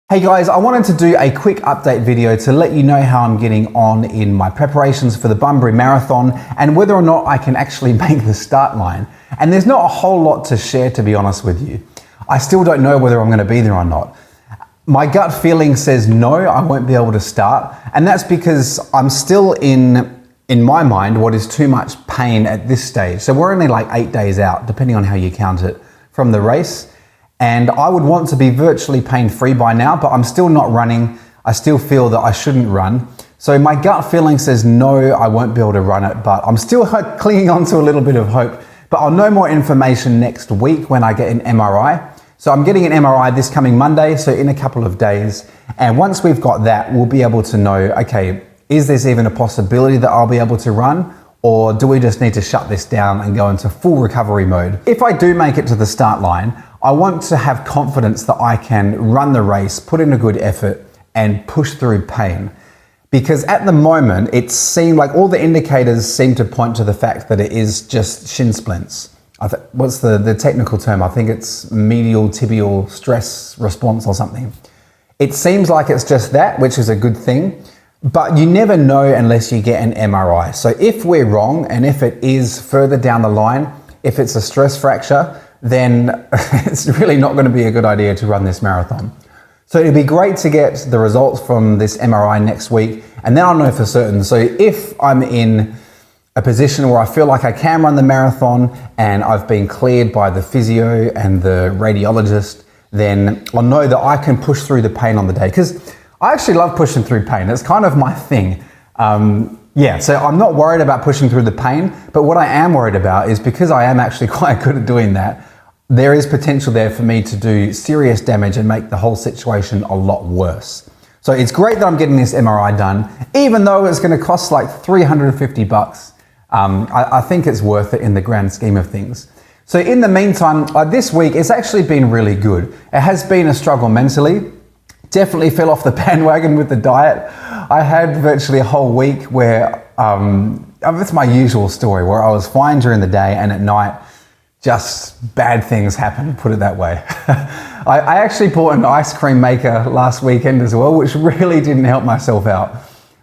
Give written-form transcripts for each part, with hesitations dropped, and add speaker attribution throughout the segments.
Speaker 1: Hey guys, I wanted to do a quick update video to let you know how I'm getting on in my preparations for the Bunbury Marathon and whether or not I can actually make the start line. And there's not a whole lot to share, to be honest with you. I still don't know whether I'm going to be there or not. My gut feeling says no, I won't be able to start. And that's because I'm still in my mind, what is too much pain at this stage. So we're only like 8 days out, depending on how you count it, from the race. And I would want to be virtually pain-free by now, but I'm still not running. I still feel that I shouldn't run. So my gut feeling says no, I won't be able to run it, but I'm still clinging on to a little bit of hope. But I'll know more information next week when I get an MRI. So I'm getting an MRI this coming Monday, so in a couple of days. And once we've got that, we'll be able to know, okay, is there even a possibility that I'll be able to run? Or do we just need to shut this down and go into full recovery mode? If I do make it to the start line, I want to have confidence that I can run the race, put in a good effort, and push through pain. Because at the moment, it seemed like all the indicators seem to point to the fact that it is just shin splints. What's the technical term? I think it's medial tibial stress response or something. It seems like it's just that, which is a good thing. But you never know unless you get an MRI. So if we're wrong, and if it is further down the line, if it's a stress fracture, then it's really not going to be a good idea to run this marathon. So it'd be great to get the results from this MRI next week, and then I'll know for certain. So if I'm in a position where I feel like I can run the marathon and I've been cleared by the physio and the radiologist, then I'll know that I can push through the pain on the day. Because I actually love pushing through pain. It's kind of my thing. So I'm not worried about pushing through the pain, but what I am worried about is because I am actually quite good at doing that, there is potential there for me to do serious damage and make the whole situation a lot worse. So it's great that I'm getting this MRI done, even though it's going to cost like $350. I think it's worth it in the grand scheme of things. So in the meantime, this week, it's actually been really good. It has been a struggle mentally. Definitely fell off the bandwagon with the diet. I had virtually a whole week where, it's my usual story, where I was fine during the day and at night, just bad things happen, put it that way. I actually bought an ice cream maker last weekend as well, which really didn't help myself out.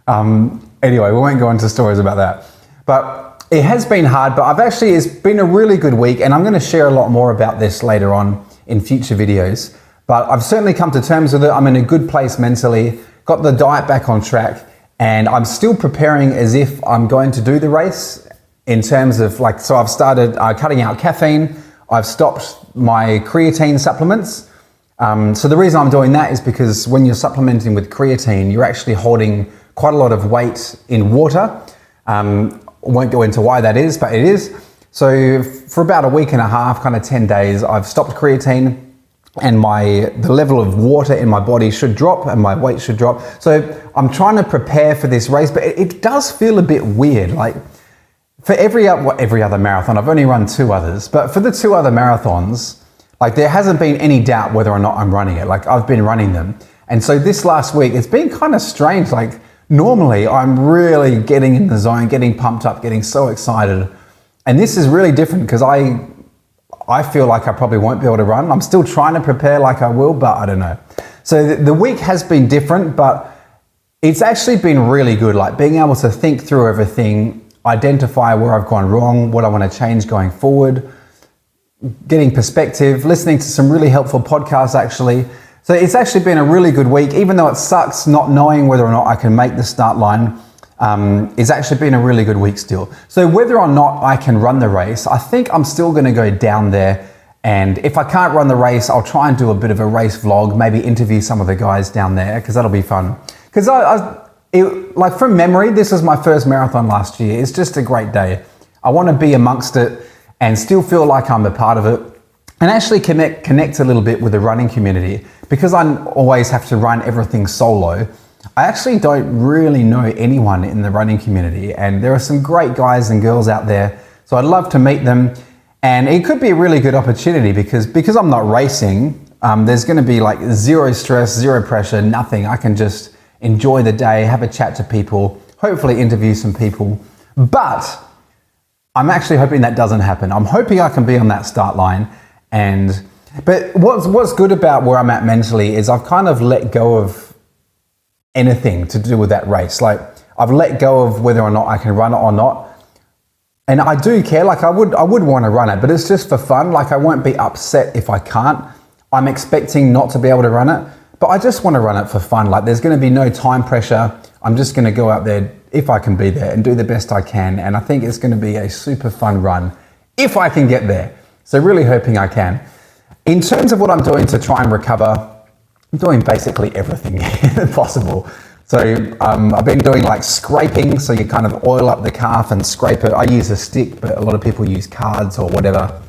Speaker 1: Anyway, we won't go into stories about that. But it has been hard, but it's been a really good week, and I'm going to share a lot more about this later on in future videos. But I've certainly come to terms with it. I'm in a good place mentally, got the diet back on track, and I'm still preparing as if I'm going to do the race in terms of so I've started cutting out caffeine. I've stopped my creatine supplements. So the reason I'm doing that is because when you're supplementing with creatine, you're actually holding quite a lot of weight in water. Won't go into why that is, but it is. So for about a week and a half, kind of 10 days, I've stopped creatine. And the level of water in my body should drop and my weight should drop. So I'm trying to prepare for this race, but it does feel a bit weird. Like for every other marathon, I've only run 2 others, but for the 2 other marathons, there hasn't been any doubt whether or not I'm running it. I've been running them. And so this last week, it's been kind of strange. Normally I'm really getting in the zone, getting pumped up, getting so excited. And this is really different because I feel like I probably won't be able to run. I'm still trying to prepare like I will, but I don't know. So the week has been different, but it's actually been really good. Being able to think through everything, identify where I've gone wrong, what I want to change going forward, getting perspective, listening to some really helpful podcasts actually. So it's actually been a really good week, even though it sucks not knowing whether or not I can make the start line. It's actually been a really good week still. So whether or not I can run the race, I think I'm still going to go down there. And if I can't run the race, I'll try and do a bit of a race vlog, maybe interview some of the guys down there, because that'll be fun. Because from memory, this was my first marathon last year. It's just a great day. I want to be amongst it and still feel like I'm a part of it and actually connect a little bit with the running community. Because I always have to run everything solo, I actually don't really know anyone in the running community, and there are some great guys and girls out there, so I'd love to meet them. And it could be a really good opportunity because I'm not racing, there's going to be zero stress, zero pressure, nothing. I can just enjoy the day, have a chat to people, hopefully interview some people. But I'm actually hoping that doesn't happen. I'm hoping I can be on that start line, and But what's good about where I'm at mentally is I've kind of let go of anything to do with that race. Like I've let go of whether or not I can run it or not. And I do care, like I would want to run it, but it's just for fun. Like I won't be upset if I can't. I'm expecting not to be able to run it, but I just want to run it for fun. Like there's going to be no time pressure. I'm just going to go out there if I can be there and do the best I can. And I think it's going to be a super fun run if I can get there. So really hoping I can. In terms of what I'm doing to try and recover, I'm doing basically everything possible. So I've been doing like scraping, so you kind of oil up the calf and scrape it. I use a stick, but a lot of people use cards or whatever.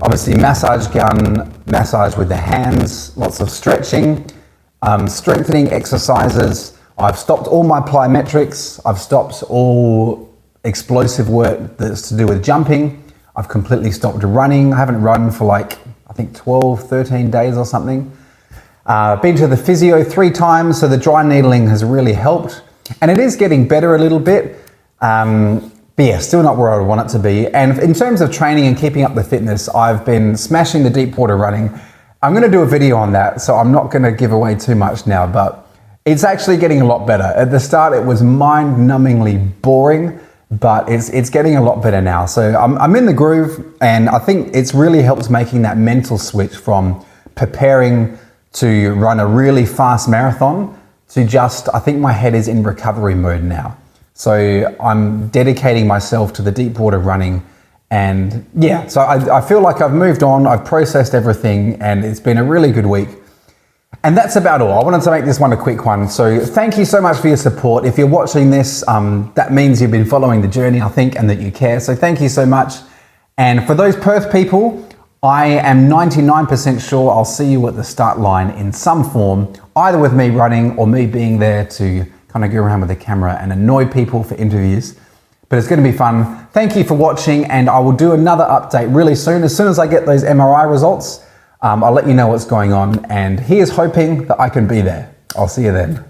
Speaker 1: Obviously massage gun, massage with the hands, lots of stretching, strengthening exercises. I've stopped all my plyometrics. I've stopped all explosive work that's to do with jumping. I've completely stopped running. I haven't run for like, I think 12, 13 days or something. Been to the physio 3 times, so the dry needling has really helped. And it is getting better a little bit. But yeah, still not where I want it to be. And in terms of training and keeping up the fitness, I've been smashing the deep water running. I'm going to do a video on that, so I'm not going to give away too much now, but it's actually getting a lot better. At the start, it was mind-numbingly boring, but it's getting a lot better now. So I'm in the groove, and I think it's really helped making that mental switch from preparing to run a really fast marathon to just, I think my head is in recovery mode now. So I'm dedicating myself to the deep water running, and yeah, so I feel like I've moved on, I've processed everything, and it's been a really good week. And that's about all. I wanted to make this one a quick one. So thank you so much for your support. If you're watching this, that means you've been following the journey, I think, and that you care. So thank you so much. And for those Perth people, I am 99% sure I'll see you at the start line in some form, either with me running or me being there to kind of go around with the camera and annoy people for interviews. But it's going to be fun. Thank you for watching, and I will do another update really soon. As soon as I get those MRI results, I'll let you know what's going on, and here's hoping that I can be there. I'll see you then.